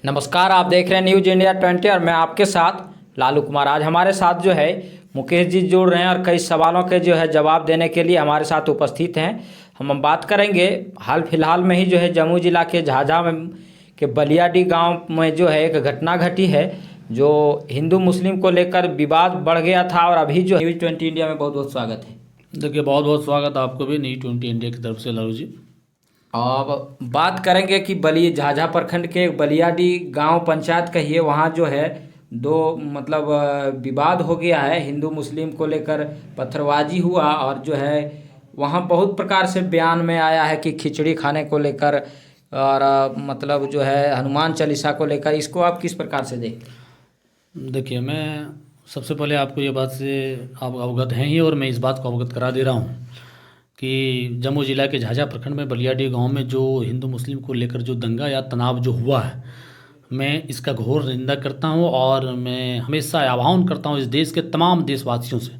नमस्कार, आप देख रहे हैं न्यूज इंडिया 20 और मैं आपके साथ लालू कुमार। आज हमारे साथ जो है मुकेश जी जुड़ रहे हैं और कई सवालों के जो है जवाब देने के लिए हमारे साथ उपस्थित हैं। हम बात करेंगे हाल फिलहाल में ही जो है जम्मू जिला के झाझा में के बलियाडी गांव में जो है एक घटना घटी है जो हिंदू मुस्लिम को लेकर विवाद बढ़ गया था। और अभी जो न्यूज 20 इंडिया में बहुत बहुत स्वागत है। देखिए, बहुत बहुत स्वागत आपको भी न्यूज 20 इंडिया की तरफ से लालू जी। अब बात करेंगे कि बली झाझा प्रखंड के बलियाडी गांव पंचायत कहिए, वहाँ जो है दो विवाद हो गया है। हिंदू मुस्लिम को लेकर पत्थरबाजी हुआ और जो है वहाँ बहुत प्रकार से बयान में आया है कि खिचड़ी खाने को लेकर और जो है हनुमान चालीसा को लेकर। इसको आप किस प्रकार से देखते? देखिए, मैं सबसे पहले आपको ये बात से आप अवगत हैं ही और मैं इस बात को अवगत करा दे रहा हूँ कि जम्मू जिला के झाझा प्रखंड में बलियाडी गांव में जो हिंदू मुस्लिम को लेकर जो दंगा या तनाव जो हुआ है, मैं इसका घोर निंदा करता हूं। और मैं हमेशा आह्वान करता हूं इस देश के तमाम देशवासियों से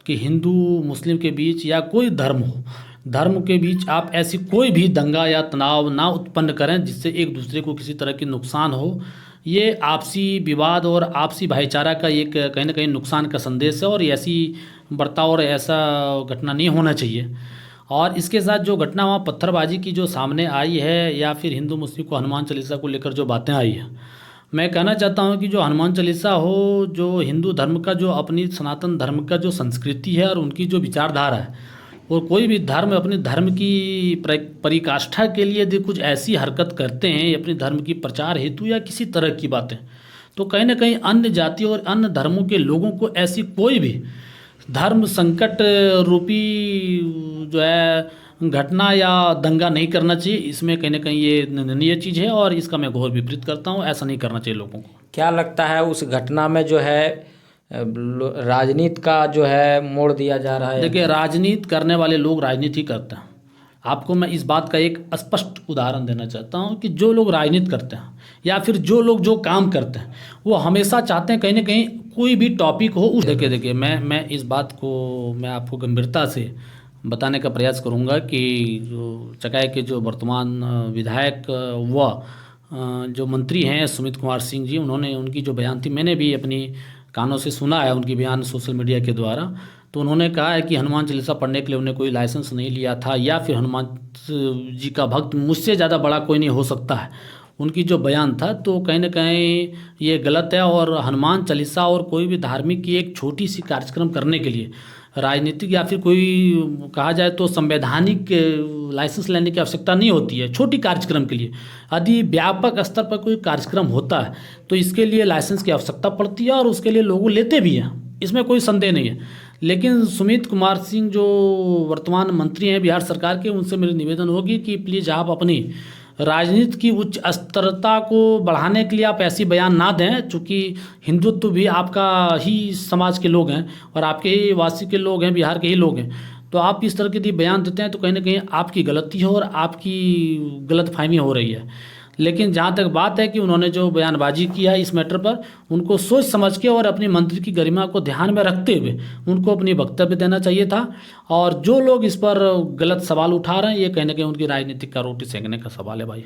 कि हिंदू मुस्लिम के बीच या कोई धर्म हो, धर्म के बीच आप ऐसी कोई भी दंगा या तनाव ना उत्पन्न करें जिससे एक दूसरे को किसी तरह की नुकसान हो। ये आपसी विवाद और आपसी भाईचारा का एक कहीं ना कहीं नुकसान का संदेश है और ऐसी बर्ताव और ऐसा घटना नहीं होना चाहिए। और इसके साथ जो घटना वहाँ पत्थरबाजी की जो सामने आई है या फिर हिंदू मुस्लिम को हनुमान चालीसा को लेकर जो बातें आई है, मैं कहना चाहता हूँ कि जो हनुमान चालीसा हो, जो हिंदू धर्म का जो अपनी सनातन धर्म का जो संस्कृति है और उनकी जो विचारधारा है, और कोई भी धर्म अपने धर्म की परिकाष्ठा के लिए यदि कुछ ऐसी हरकत करते हैं अपने धर्म की प्रचार हेतु या किसी तरह की बातें, तो कहीं ना कहीं अन्य जाति और अन्य धर्मों के लोगों को ऐसी कोई भी धर्म संकट रूपी जो है घटना या दंगा नहीं करना चाहिए। इसमें कहीं ना कहीं ये निंदनीय चीज़ है और इसका मैं घोर विपरीत करता हूँ। ऐसा नहीं करना चाहिए लोगों को। क्या लगता है उस घटना में जो है राजनीति का जो है मोड़ दिया जा रहा है? देखिए, राजनीति करने वाले लोग राजनीति करते हैं। आपको मैं इस बात का एक स्पष्ट उदाहरण देना चाहता हूँ कि जो लोग राजनीति करते हैं या फिर जो लोग जो काम करते हैं वो हमेशा चाहते हैं कहीं ना कहीं कोई भी टॉपिक हो उस देखिए मैं इस बात को मैं आपको गंभीरता से बताने का प्रयास करूँगा कि जो चकाई के जो वर्तमान विधायक व जो मंत्री हैं सुमित कुमार सिंह जी, उन्होंने उनकी जो बयान थी मैंने भी अपनी कानों से सुना है उनकी बयान सोशल मीडिया के द्वारा। तो उन्होंने कहा है कि हनुमान चालीसा पढ़ने के लिए उन्हें कोई लाइसेंस नहीं लिया था या फिर हनुमान जी का भक्त मुझसे ज़्यादा बड़ा कोई नहीं हो सकता है, उनकी जो बयान था। तो कहीं ना कहीं ये गलत है और हनुमान चालीसा और कोई भी धार्मिक की एक छोटी सी कार्यक्रम करने के लिए राजनीतिक या फिर कोई कहा जाए तो संवैधानिक लाइसेंस लेने की आवश्यकता नहीं होती है। छोटी कार्यक्रम के लिए यदि व्यापक स्तर पर कोई कार्यक्रम होता है तो इसके लिए लाइसेंस की आवश्यकता पड़ती है और उसके लिए लोग लेते भी हैं, इसमें कोई संदेह नहीं है। लेकिन सुमित कुमार सिंह जो वर्तमान मंत्री हैं बिहार सरकार के, उनसे मेरी निवेदन होगी कि प्लीज़ आप अपनी राजनीति की उच्च स्तरता को बढ़ाने के लिए आप ऐसी बयान ना दें, चूँकि हिंदुत्व भी आपका ही समाज के लोग हैं और आपके ही वासी के लोग हैं, बिहार के ही लोग हैं। तो आप इस तरह के यदि बयान देते हैं तो कहीं ना कहीं आपकी गलती है और आपकी गलतफहमी हो रही है। लेकिन जहाँ तक बात है कि उन्होंने जो बयानबाजी किया है इस मैटर पर, उनको सोच समझ के और अपनी मंत्री की गरिमा को ध्यान में रखते हुए उनको अपनी वक्तव्य देना चाहिए था। और जो लोग इस पर गलत सवाल उठा रहे हैं ये कहीं ना कहीं उनकी राजनीतिक का रोटी सेकने का सवाल है भाई।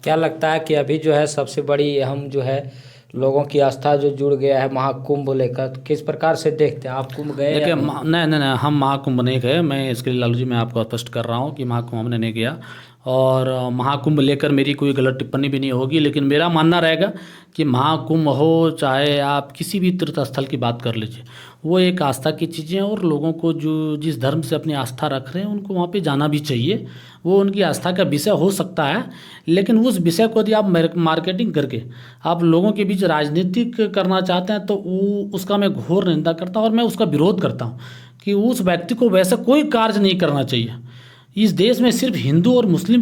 क्या लगता है कि अभी जो है सबसे बड़ी अहम जो है लोगों की आस्था जो जुड़ गया है महाकुंभ लेकर, तो किस प्रकार से देखते हैं आप? कुंभ गए? देखिए, नहीं, हम महाकुंभ नहीं गए। मैं इसके लिए लालू जी मैं आपको स्पष्ट कर रहा हूँ कि महाकुंभ हमने नहीं गया और महाकुंभ लेकर मेरी कोई गलत टिप्पणी भी नहीं होगी। लेकिन मेरा मानना रहेगा कि महाकुंभ हो चाहे आप किसी भी तीर्थ स्थल की बात कर लीजिए, वो एक आस्था की चीज़ें हैं और लोगों को जो जिस धर्म से अपनी आस्था रख रहे हैं उनको वहाँ पे जाना भी चाहिए। वो उनकी आस्था का विषय हो सकता है, लेकिन उस विषय को यदि आप मार्केटिंग करके आप लोगों के बीच राजनीतिक करना चाहते हैं तो उसका मैं घोर निंदा करता हूँ और मैं उसका विरोध करता हूँ कि उस व्यक्ति को वैसा कोई कार्य नहीं करना चाहिए। इस देश में सिर्फ हिंदू और मुस्लिम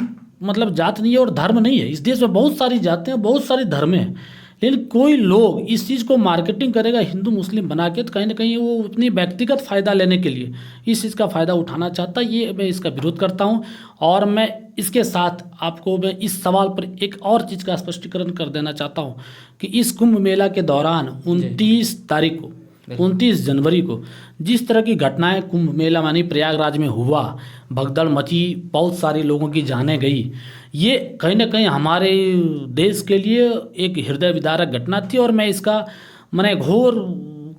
जात नहीं है और धर्म नहीं है। इस देश में बहुत सारी जातें हैं, बहुत सारी धर्म हैं, लेकिन कोई लोग इस चीज़ को मार्केटिंग करेगा हिंदू मुस्लिम बना के, तो कहीं ना कहीं वो अपनी व्यक्तिगत फ़ायदा लेने के लिए इस चीज़ का फ़ायदा उठाना चाहता है। ये मैं इसका विरोध करता हूँ। और मैं इसके साथ आपको मैं इस सवाल पर एक और चीज़ का स्पष्टीकरण कर देना चाहता हूँ कि इस कुंभ मेला के दौरान 29 तारीख को 29 जनवरी को जिस तरह की घटनाएं कुंभ मेला मानी प्रयागराज में हुआ, भगदड़ मची, बहुत सारे लोगों की जानें गई, ये कहीं ना कहीं हमारे देश के लिए एक हृदय विदारक घटना थी। और मैं इसका मैंने घोर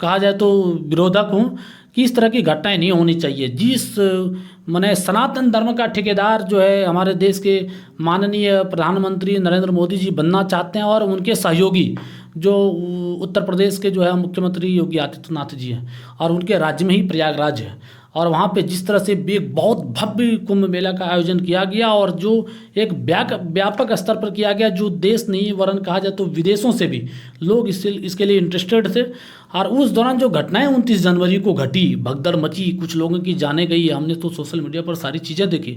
कहा जाए तो विरोधक हूँ कि इस तरह की घटनाएं नहीं होनी चाहिए। जिस मैंने सनातन धर्म का ठेकेदार जो है हमारे देश के माननीय प्रधानमंत्री नरेंद्र मोदी जी बनना चाहते हैं, और उनके सहयोगी जो उत्तर प्रदेश के जो है मुख्यमंत्री योगी आदित्यनाथ जी हैं, और उनके राज्य में ही प्रयागराज है, और वहाँ पे जिस तरह से एक बहुत भव्य कुंभ मेला का आयोजन किया गया, और जो एक व्यापक स्तर पर किया गया, जो देश नहीं वरन कहा जाए तो विदेशों से भी लोग इसके लिए इंटरेस्टेड थे। और उस दौरान जो घटनाएं 29 जनवरी को घटी, भगदड़ मची, कुछ लोगों की जाने गई, हमने तो सोशल मीडिया पर सारी चीज़ें देखी,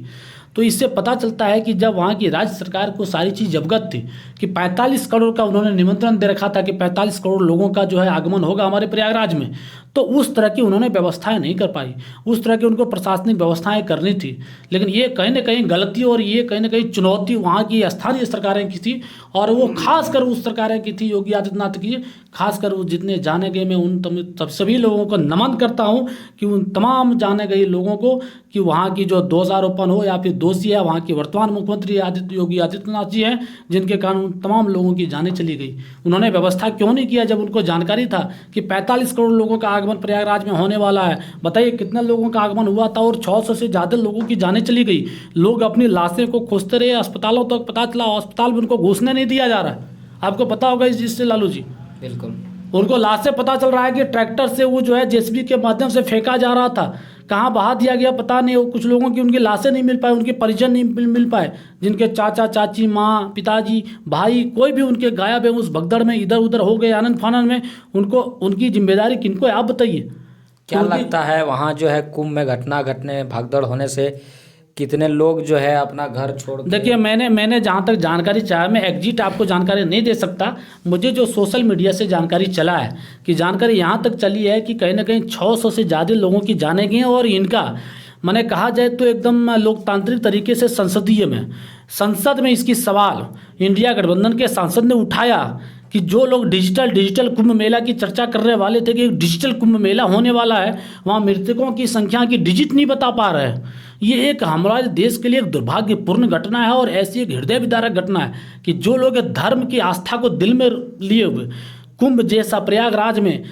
तो इससे पता चलता है कि जब वहाँ की राज्य सरकार को सारी चीज़ अवगत थी कि 45 करोड़ का उन्होंने निमंत्रण दे रखा था कि 45 करोड़ लोगों का जो है आगमन होगा हमारे प्रयागराज में, तो उस तरह की उन्होंने व्यवस्थाएं नहीं कर पाई। उस तरह की उनको प्रशासनिक व्यवस्थाएं करनी थी, लेकिन ये कहीं ना कहीं गलती और ये कहीं ना कहीं चुनौती वहाँ की स्थानीय सरकारें की थी, और वो खासकर उस सरकारें की थी योगी आदित्यनाथ की, खासकर वो जितने जाने गए, मैं उन सभी लोगों को नमन करता हूँ कि उन तमाम जाने गए लोगों को कि वहाँ की जो दोषारोपण हो या फिर दोषी है वहाँ के वर्तमान मुख्यमंत्री योगी आदित्यनाथ जी हैं, जिनके कारण उन तमाम लोगों की जानें चली गई। उन्होंने व्यवस्था क्यों नहीं किया जब उनको जानकारी था कि 45 करोड़ लोगों का आगमन प्रयागराज में होने वाला है। बताइए कितने लोगों का आगमन हुआ था और 600 से ज़्यादा लोगों की जानें चली गई। लोग अपनी लाशें को खोजते रहे, अस्पतालों तक पता चला अस्पताल में उनको घुसने नहीं दिया जा रहा है। आपको पता होगा इस चीज़ से लालू जी, बिल्कुल उनको लाशें पता चल रहा है कि ट्रैक्टर से वो जो है जेसीबी के माध्यम से फेंका जा रहा था, कहाँ बहा दिया गया पता नहीं। वो कुछ लोगों की उनकी लाशें नहीं मिल पाए, उनके परिजन नहीं मिल पाए, जिनके चाचा चाची, माँ, पिताजी, भाई कोई भी उनके गायब है उस भगदड़ में, इधर उधर हो गए आनंद फानन में। उनको उनकी जिम्मेदारी किनको है आप बताइए। क्या लगता है वहाँ जो है कुंभ में घटना घटने भागदड़ होने से कितने लोग जो है अपना घर छोड़ के? देखिए मैंने जहाँ तक जानकारी चाहा, मैं एग्जिट आपको जानकारी नहीं दे सकता, मुझे जो सोशल मीडिया से जानकारी चला है कि जानकारी यहाँ तक चली है कि कहीं ना कहीं 600 से ज़्यादा लोगों की जाने गई हैं। और इनका मैंने कहा जाए तो एकदम लोकतांत्रिक तरीके से संसद में इसकी सवाल इंडिया गठबंधन के सांसद ने उठाया कि जो लोग डिजिटल कुंभ मेला की चर्चा करने वाले थे कि एक डिजिटल कुंभ मेला होने वाला है, वहाँ मृतकों की संख्या की डिजिट नहीं बता पा रहे हैं। ये एक हमारे देश के लिए एक दुर्भाग्यपूर्ण घटना है, और ऐसी एक हृदय विदारक घटना है कि जो लोग धर्म की आस्था को दिल में लिए हुए कुंभ जैसा प्रयागराज में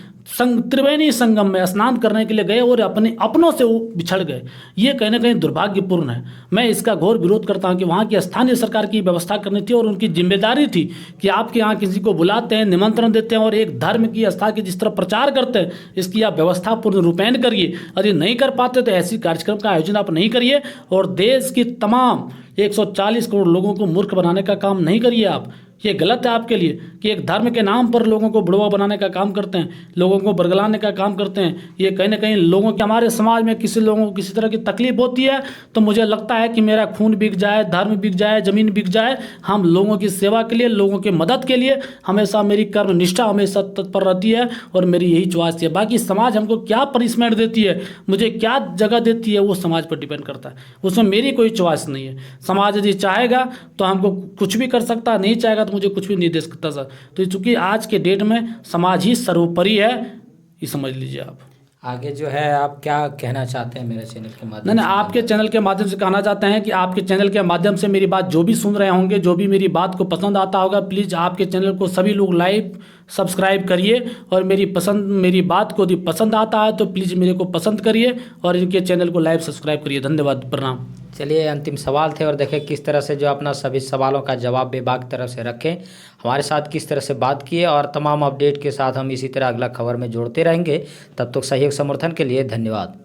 त्रिवेणी संगम में स्नान करने के लिए गए और अपनों से वो बिछड़ गए, ये कहीं ना कहीं दुर्भाग्यपूर्ण है। मैं इसका घोर विरोध करता हूँ कि वहाँ की स्थानीय सरकार की व्यवस्था करनी थी, और उनकी जिम्मेदारी थी कि आपके यहाँ किसी को बुलाते हैं, निमंत्रण देते हैं और एक धर्म की आस्था की जिस तरह प्रचार करते हैं, इसकी आप व्यवस्था पूर्ण रूपेण करिए। यदि नहीं कर पाते तो ऐसी कार्यक्रम का आयोजन आप नहीं करिए, और देश की तमाम 140 करोड़ लोगों को मूर्ख बनाने का काम नहीं करिए आप। ये गलत है आपके लिए कि एक धर्म के नाम पर लोगों को बुढ़वा बनाने का काम करते हैं, लोगों को बरगलाने का काम करते हैं। ये कहीं ना कहीं लोगों के, हमारे समाज में किसी लोगों को किसी तरह की तकलीफ होती है तो मुझे लगता है कि मेरा खून बिक जाए, धर्म बिक जाए, ज़मीन बिक जाए, हम लोगों की सेवा के लिए, लोगों की मदद के लिए हमेशा मेरी कर्म निष्ठा हमेशा तत्पर रहती है, और मेरी यही चॉइस है। बाकी समाज हमको क्या पनिशमेंट देती है, मुझे क्या जगह देती है, वो समाज पर डिपेंड करता है, उसमें मेरी कोई चॉइस नहीं है। समाज यदि चाहेगा तो हमको कुछ भी कर सकता, नहीं चाहेगा तो मुझे कुछ भी नहीं दे सकता सर। तो चूंकि आज के डेट में समाज ही सर्वोपरि है, ये समझ लीजिए आप। आगे जो है आप क्या कहना चाहते हैं मेरे चैनल के माध्यम से? नहीं, आपके चैनल के माध्यम से कहना चाहते हैं कि आपके चैनल के माध्यम से मेरी बात जो भी सुन रहे होंगे, जो भी मेरी बात को पसंद आता होगा, प्लीज़ आपके चैनल को सभी लोग लाइक सब्सक्राइब करिए, और मेरी बात को यदि पसंद आता है तो प्लीज़ मेरे को पसंद करिए, और इनके चैनल को लाइक सब्सक्राइब करिए। धन्यवाद, प्रणाम। चलिए अंतिम सवाल थे, और देखें किस तरह से जो अपना सभी सवालों का जवाब बेबाक तरह से रखें, हमारे साथ किस तरह से बात किए, और तमाम अपडेट के साथ हम इसी तरह अगला खबर में जोड़ते रहेंगे। तब तक सहयोग समर्थन के लिए धन्यवाद।